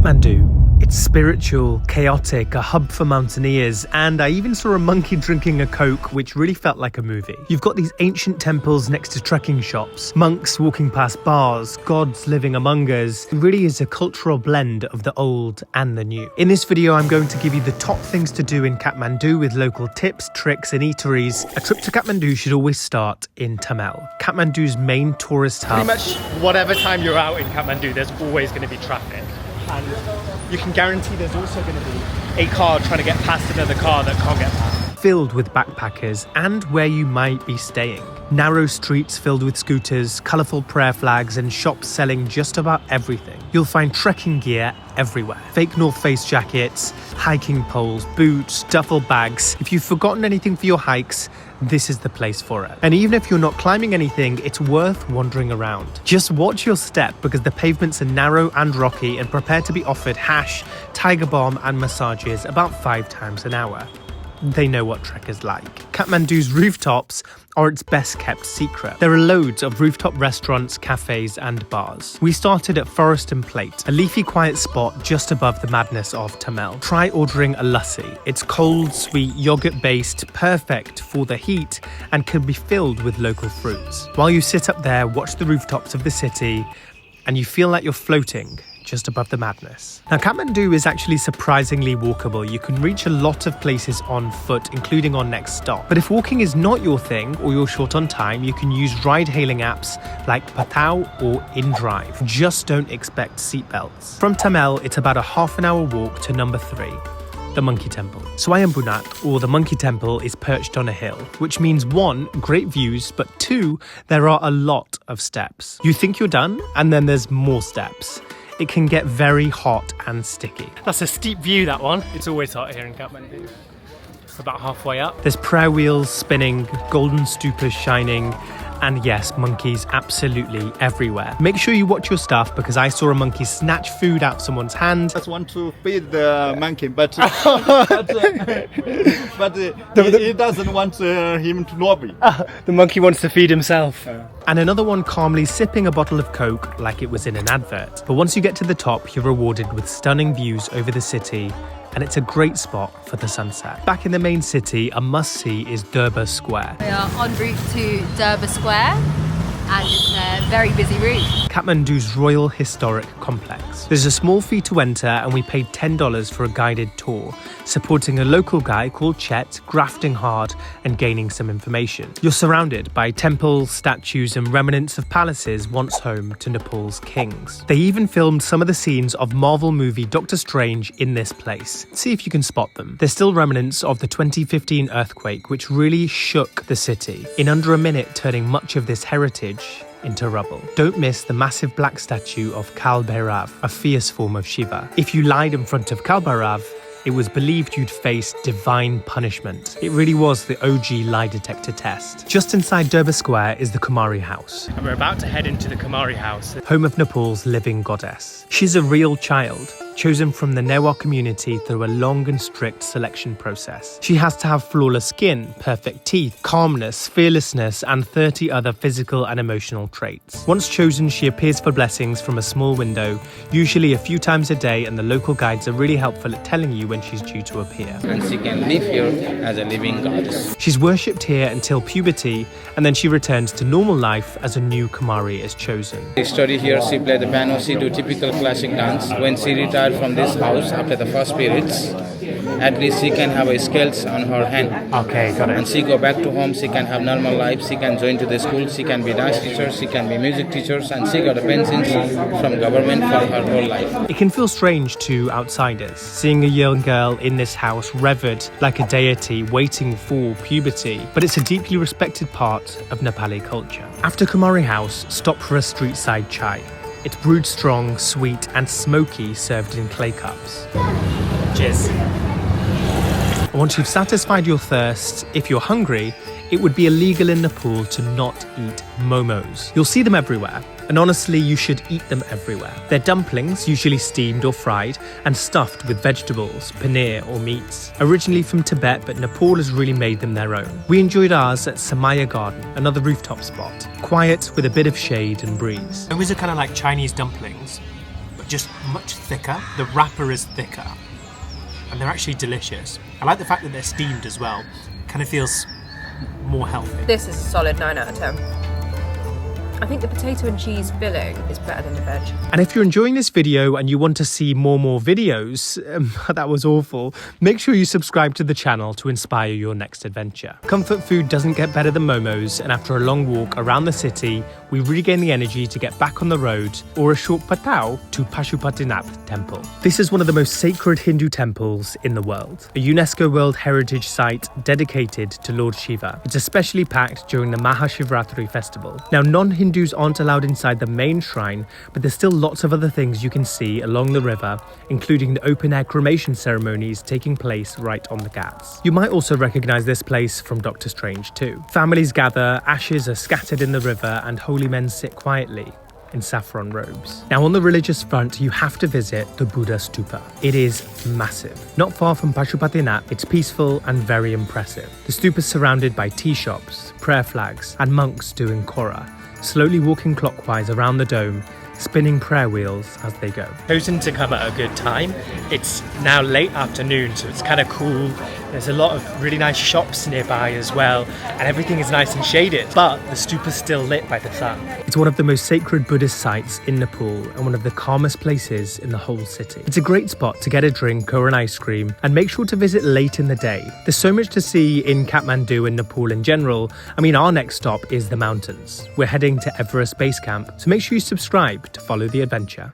Kathmandu. It's spiritual, chaotic, a hub for mountaineers, and I even saw a monkey drinking a Coke, which really felt like a movie. You've got these ancient temples next to trekking shops, monks walking past bars, gods living among us. It really is a cultural blend of the old and the new. In this video, I'm going to give you the top things to do in Kathmandu with local tips, tricks, and eateries. A trip to Kathmandu should always start in Thamel, Kathmandu's main tourist hub. Pretty much whatever time you're out in Kathmandu, there's always going to be traffic. And you can guarantee there's also going to be a car trying to get past another car that can't get past. Filled with backpackers and where you might be staying. Narrow streets filled with scooters, colourful prayer flags, and shops selling just about everything. You'll find trekking gear everywhere. Fake North Face jackets, hiking poles, boots, duffel bags. If you've forgotten anything for your hikes, this is the place for it. And even if you're not climbing anything, it's worth wandering around. Just watch your step because the pavements are narrow and rocky, and prepare to be offered hash, tiger balm and massages about 5 times an hour. They know what trekkers like. Kathmandu's rooftops are its best kept secret. There are loads of rooftop restaurants, cafes and bars. We started at Forest and Plate, a leafy quiet spot just above the madness of Thamel. Try ordering a lassi. It's cold, sweet, yogurt based, perfect for the heat, and can be filled with local fruits. While you sit up there, watch the rooftops of the city, and you feel like you're floating just above the madness. Now, Kathmandu is actually surprisingly walkable. You can reach a lot of places on foot, including our next stop. But if walking is not your thing or you're short on time, you can use ride-hailing apps like Patinath or InDrive. Just don't expect seatbelts. From Thamel, it's about a half-an-hour walk to number 3. The Monkey Temple. Swayambhunath, or the Monkey Temple, is perched on a hill, which means 1, great views, but 2, there are a lot of steps. You think you're done, and then there's more steps. It can get very hot and sticky. That's a steep view, that one. It's always hot here in Kathmandu. It's about halfway up. There's prayer wheels spinning, golden stupas shining, and yes, monkeys absolutely everywhere. Make sure you watch your stuff because I saw a monkey snatch food out someone's hand. Just want to feed the monkey, but he doesn't want him to lobby. The monkey wants to feed himself. And another one calmly sipping a bottle of Coke like it was in an advert. But once you get to the top, you're rewarded with stunning views over the city, and it's a great spot for the sunset. Back in the main city, a must-see is Durbar Square. We are en route to Durbar Square, and it's a very busy route. Kathmandu's Royal Historic Complex. There's a small fee to enter, and we paid $10 for a guided tour, supporting a local guy called Chet, grafting hard and gaining some information. You're surrounded by temples, statues and remnants of palaces once home to Nepal's kings. They even filmed some of the scenes of Marvel movie Doctor Strange in this place. See if you can spot them. There's still remnants of the 2015 earthquake, which really shook the city, in under a minute turning much of this heritage into rubble. Don't miss the massive black statue of Kal Bhairav, a fierce form of Shiva. If you lied in front of Kal Bhairav, it was believed you'd face divine punishment. It really was the OG lie detector test. Just inside Durbar Square is the Kumari House. And we're about to head into the Kumari House. Home of Nepal's living goddess. She's a real child, chosen from the Newar community through a long and strict selection process. She has to have flawless skin, perfect teeth, calmness, fearlessness, and 30 other physical and emotional traits. Once chosen, she appears for blessings from a small window, usually a few times a day, and the local guides are really helpful at telling you when she's due to appear. And she can live here as a living goddess. She's worshipped here until puberty, and then she returns to normal life as a new Kumari is chosen. She study here, she play the piano, she do typical classic dance. When she retired from this house after the first periods, at least she can have a skills on her hand. Okay, got it. And she go back to home, she can have normal life, she can join to the school, she can be dance teacher, she can be music teachers, and she got a pension from government for her whole life. It can feel strange to outsiders, seeing a young girl in this house revered like a deity waiting for puberty, but it's a deeply respected part of Nepali culture. After Kumari House, stop for a street-side chai. It's brewed strong, sweet and smoky, served in clay cups. Cheers. Once you've satisfied your thirst, if you're hungry, it would be illegal in Nepal to not eat momos. You'll see them everywhere, and honestly, you should eat them everywhere. They're dumplings, usually steamed or fried, and stuffed with vegetables, paneer or meats. Originally from Tibet, but Nepal has really made them their own. We enjoyed ours at Samaya Garden, another rooftop spot. Quiet with a bit of shade and breeze. Those are kind of like Chinese dumplings, but just much thicker. The wrapper is thicker. And they're actually delicious. I like the fact that they're steamed as well. Kind of feels more healthy. This is a solid 9 out of 10. I think the potato and cheese filling is better than the veg. And if you're enjoying this video and you want to see more videos, that was awful, make sure you subscribe to the channel to inspire your next adventure. Comfort food doesn't get better than Momos, and after a long walk around the city, we regain the energy to get back on the road or a short patao to Patinath temple. This is one of the most sacred Hindu temples in the world, a UNESCO World Heritage Site dedicated to Lord Shiva. It's especially packed during the Mahashivratri festival. Now, non-Hindus aren't allowed inside the main shrine, but there's still lots of other things you can see along the river, including the open-air cremation ceremonies taking place right on the Ghats. You might also recognize this place from Doctor Strange too. Families gather, ashes are scattered in the river, and holy men sit quietly in saffron robes. Now, on the religious front, you have to visit the Boudha Stupa. It is massive. Not far from Patinath, it's peaceful and very impressive. The stupa is surrounded by tea shops, prayer flags, and monks doing kora, slowly walking clockwise around the dome, spinning prayer wheels as they go. Chosen to come at a good time. It's now late afternoon, so it's kind of cool. There's a lot of really nice shops nearby as well, and everything is nice and shaded, but the stupa's still lit by the sun. It's one of the most sacred Buddhist sites in Nepal and one of the calmest places in the whole city. It's a great spot to get a drink or an ice cream, and make sure to visit late in the day. There's so much to see in Kathmandu and Nepal in general. I mean, our next stop is the mountains. We're heading to Everest Base Camp, so make sure you subscribe to follow the adventure.